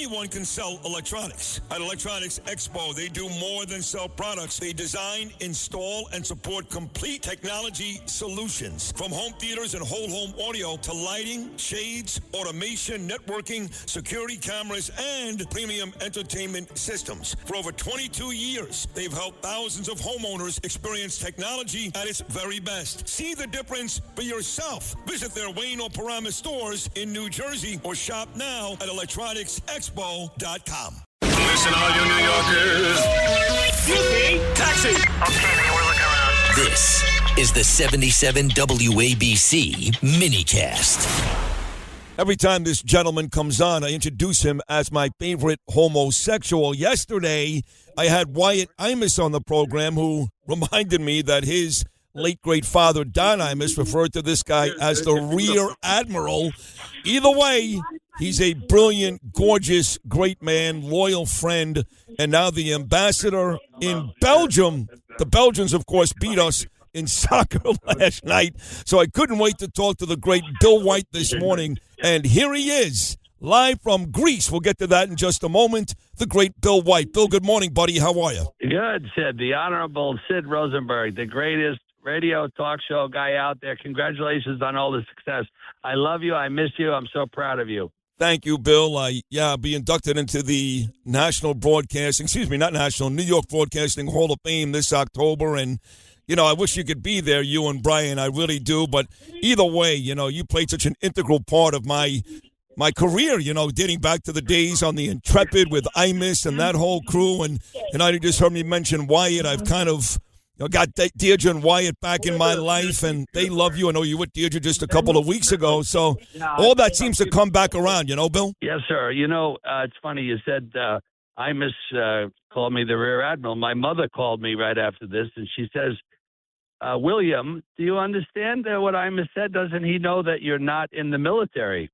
Anyone can sell electronics. At Electronics Expo, they do more than sell products. They design, install, and support complete technology solutions. From home theaters and whole home audio to lighting, shades, automation, networking, security cameras, and premium entertainment systems. For over 22 years, they've helped thousands of homeowners experience technology at its very best. See the difference for yourself. Visit their Wayne or Paramus stores in New Jersey or shop now at electronicsexpo.com. Listen, all you New Yorkers. Taxi! Okay, man, we're looking around. This is the 77 WABC minicast. Every time this gentleman comes on, I introduce him as my favorite homosexual. Yesterday, I had Wyatt Imus on the program, who reminded me that his late great father, Don Imus, referred to this guy as the Rear Admiral. Either way, he's a brilliant, gorgeous, great man, loyal friend, and now the ambassador in Belgium. The Belgians, of course, beat us in soccer last night, so I couldn't wait to talk to the great Bill White this morning. And here he is, live from Greece. We'll get to that in just a moment. The great Bill White. Bill, good morning, buddy. How are you? Good, Sid. The Honorable Sid Rosenberg, the greatest radio talk show guy out there. Congratulations on all the success. I love you. I miss you. I'm so proud of you. Thank you, Bill. I'll be inducted into the National Broadcasting, New York Broadcasting Hall of Fame this October. And, I wish you could be there, you and Brian. I really do. But either way, you played such an integral part of my career, dating back to the days on the Intrepid with Imus and that whole crew. And you just heard me mention Wyatt. I've kind of got Deirdre and Wyatt back in my life, and they love you. I know you were with Deirdre just a couple of weeks ago, so all that seems to come back around, Bill? Yes, sir. It's funny. You said Imus called me the Rear Admiral. My mother called me right after this, and she says, William, do you understand what Imus said? Doesn't he know that you're not in the military?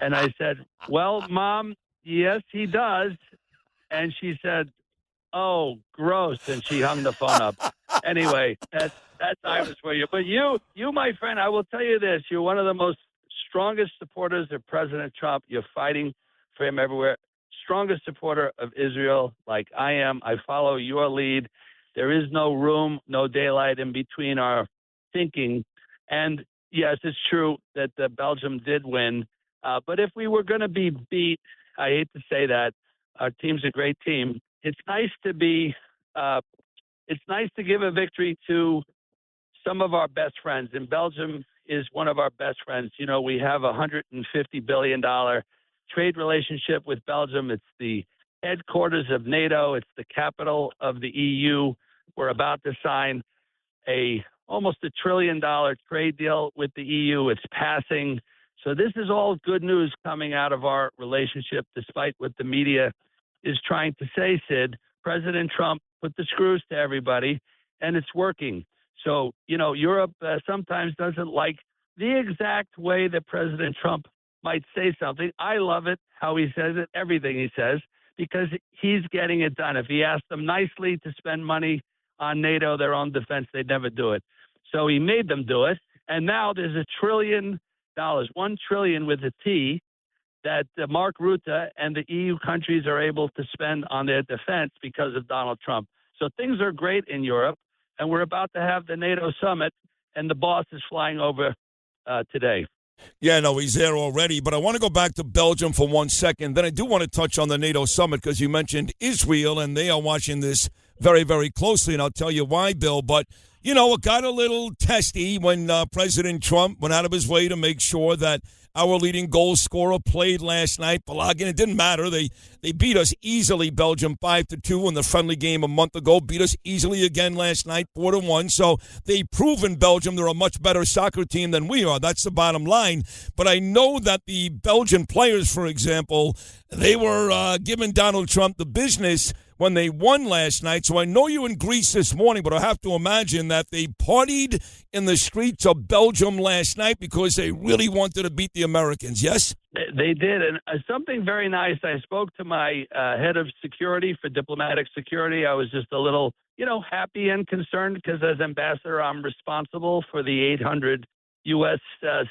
And I said, well, Mom, yes, he does. And she said, oh, gross. And she hung the phone up. Anyway, that's Imus for you. But you, my friend, I will tell you this. You're one of the most strongest supporters of President Trump. You're fighting for him everywhere. Strongest supporter of Israel, like I am. I follow your lead. There is no room, no daylight in between our thinking. And, yes, it's true that Belgium did win. But if we were going to be beat, I hate to say that, our team's a great team. It's nice to be. It's nice to give a victory to some of our best friends. And Belgium is one of our best friends. We have a $150 billion trade relationship with Belgium. It's the headquarters of NATO. It's the capital of the EU. We're about to sign almost $1 trillion trade deal with the EU. It's passing. So this is all good news coming out of our relationship, despite what the media is trying to say, Sid. President Trump put the screws to everybody, and it's working. So, Europe sometimes doesn't like the exact way that President Trump might say something. I love it, how he says it, everything he says, because he's getting it done. If he asked them nicely to spend money on NATO, their own defense, they'd never do it. So he made them do it. And now there's $1 trillion, $1 trillion with a T, that Mark Rutte and the EU countries are able to spend on their defense because of Donald Trump. So things are great in Europe, and we're about to have the NATO summit, and the boss is flying over today. Yeah, no, he's there already. But I want to go back to Belgium for 1 second. Then I do want to touch on the NATO summit because you mentioned Israel, and they are watching this very, very closely, and I'll tell you why, Bill. But, it got a little testy when President Trump went out of his way to make sure that our leading goal scorer played last night. Balagin, it didn't matter. They beat us easily, Belgium, 5-2 in the friendly game a month ago. Beat us easily again last night, 4-1. So they've proven Belgium they're a much better soccer team than we are. That's the bottom line. But I know that the Belgian players, for example, they were giving Donald Trump the business when they won last night. So I know you're in Greece this morning, but I have to imagine that they partied in the streets of Belgium last night because they really wanted to beat the Americans, yes? They did. And something very nice, I spoke to my head of security for diplomatic security. I was just a little, happy and concerned because as ambassador, I'm responsible for the 800 U.S.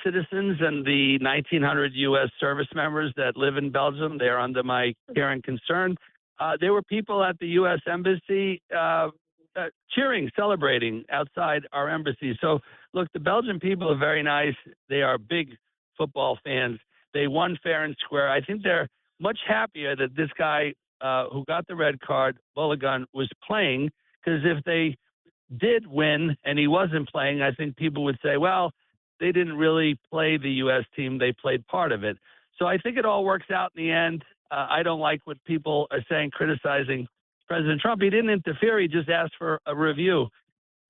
Citizens and the 1,900 U.S. service members that live in Belgium. They are under my care and concern. There were people at the U.S. Embassy cheering, celebrating outside our embassy. So, look, the Belgian people are very nice. They are big football fans. They won fair and square. I think they're much happier that this guy who got the red card, Balogun, was playing, because if they did win and he wasn't playing, I think people would say, well, they didn't really play the U.S. team. They played part of it. So I think it all works out in the end. I don't like what people are saying, criticizing President Trump. He didn't interfere. He just asked for a review.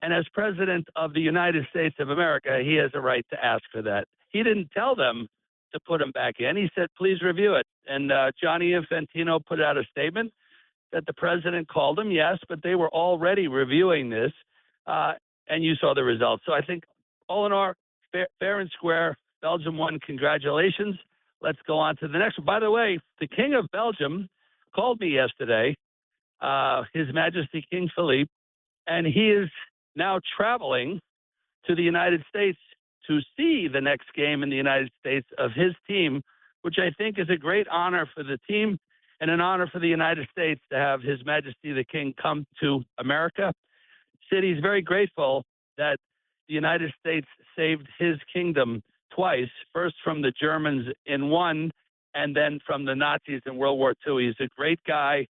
And as president of the United States of America, he has a right to ask for that. He didn't tell them to put him back in. He said, please review it. And Gianni Infantino put out a statement that the president called him, yes, but they were already reviewing this, and you saw the results. So I think all in all, fair and square, Belgium won. Congratulations. Let's go on to the next one. By the way, the King of Belgium called me yesterday, His Majesty King Philippe, and he is now traveling to the United States to see the next game in the United States of his team, which I think is a great honor for the team and an honor for the United States to have His Majesty the King come to America. Sid, he's very grateful that the United States saved his kingdom twice, first from the Germans in one, and then from the Nazis in World War II. He's a great guy,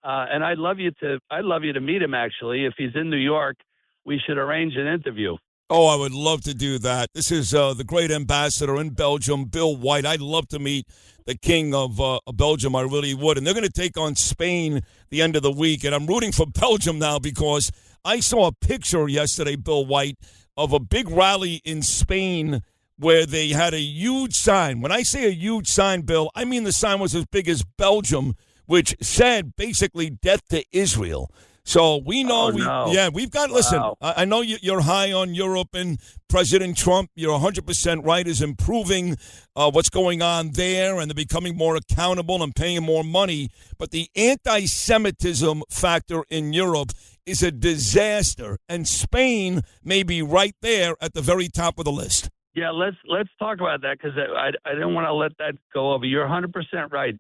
and I'd love you to meet him, actually. If he's in New York, we should arrange an interview. Oh, I would love to do that. This is the great ambassador in Belgium, Bill White. I'd love to meet the king of Belgium. I really would. And they're going to take on Spain the end of the week. And I'm rooting for Belgium now because I saw a picture yesterday, Bill White, of a big rally in Spain where they had a huge sign. When I say a huge sign, Bill, I mean the sign was as big as Belgium, which said basically death to Israel. So we know, we've got, listen, I know you're high on Europe and President Trump, you're 100% right, is improving what's going on there, and they're becoming more accountable and paying more money. But the anti-Semitism factor in Europe is a disaster, and Spain may be right there at the very top of the list. Yeah, let's talk about that, because I don't want to let that go over. You're 100% right.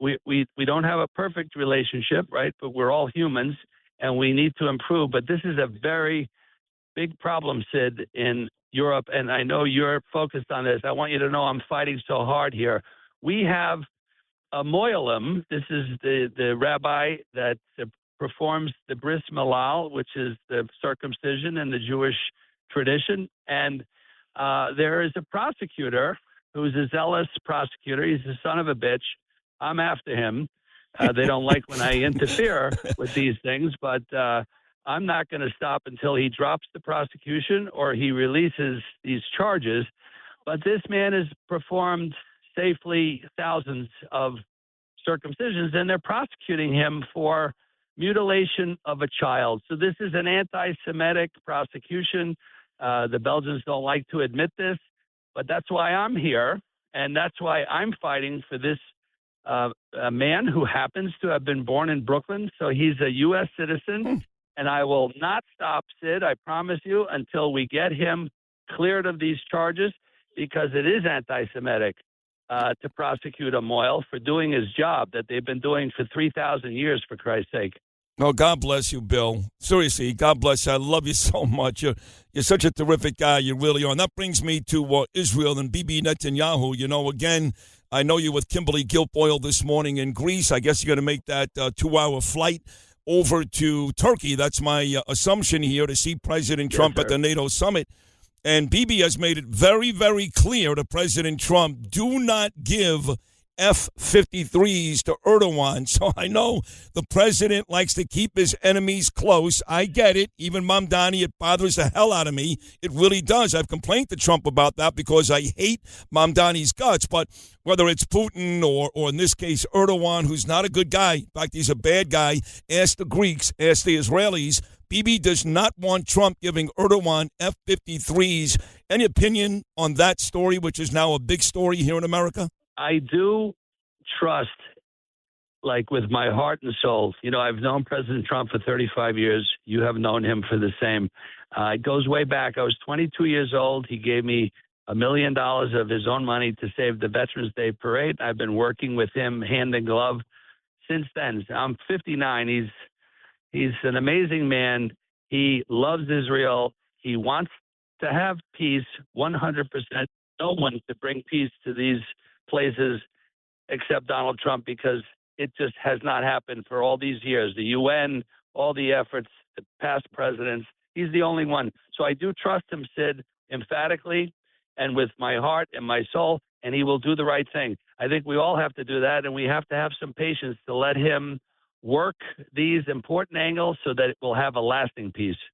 We don't have a perfect relationship, right? But we're all humans, and we need to improve. But this is a very big problem, Sid, in Europe, and I know you're focused on this. I want you to know I'm fighting so hard here. We have a moilim. This is the rabbi that performs the bris milal, which is the circumcision in the Jewish tradition. And there is a prosecutor who's a zealous prosecutor. He's the son of a bitch. I'm after him. They don't like when I interfere with these things, but I'm not going to stop until he drops the prosecution or he releases these charges. But this man has performed safely thousands of circumcisions, and they're prosecuting him for mutilation of a child. So this is an anti-Semitic prosecution. The Belgians don't like to admit this, but that's why I'm here, and that's why I'm fighting for this a man who happens to have been born in Brooklyn. So he's a U.S. citizen, and I will not stop, Sid, I promise you, until we get him cleared of these charges, because it is anti-Semitic to prosecute a Moyle for doing his job that they've been doing for 3,000 years, for Christ's sake. Oh, God bless you, Bill. Seriously, God bless you. I love you so much. You're such a terrific guy. You really are. And that brings me to Israel and Bibi Netanyahu. You know, again, I know you with Kimberly Guilfoyle this morning in Greece. I guess you're going to make that 2-hour flight over to Turkey. That's my assumption here, to see President Trump at the NATO summit. And Bibi has made it very, very clear to President Trump, do not give F-53s to Erdogan. So I know the president likes to keep his enemies close. I get it. Even Mamdani, it bothers the hell out of me. It really does. I've complained to Trump about that because I hate Mamdani's guts. But whether it's Putin or in this case Erdogan, who's not a good guy, in fact, he's a bad guy, ask the Greeks, ask the Israelis. Bibi does not want Trump giving Erdogan F-53s. Any opinion on that story, which is now a big story here in America? I do trust like with my heart and soul. You know, I've known President Trump for 35 years. You have known him for the same. It goes way back. I was 22 years old. He gave me $1 million of his own money to save the Veterans Day Parade. I've been working with him hand in glove since then. I'm 59. He's an amazing man. He loves Israel. He wants to have peace 100%. No one could bring peace to these places except Donald Trump, because it just has not happened for all these years. The UN, all the efforts, the past presidents, he's the only one. So I do trust him, Sid, emphatically and with my heart and my soul, and he will do the right thing. I think we all have to do that, and we have to have some patience to let him work these important angles so that it will have a lasting peace.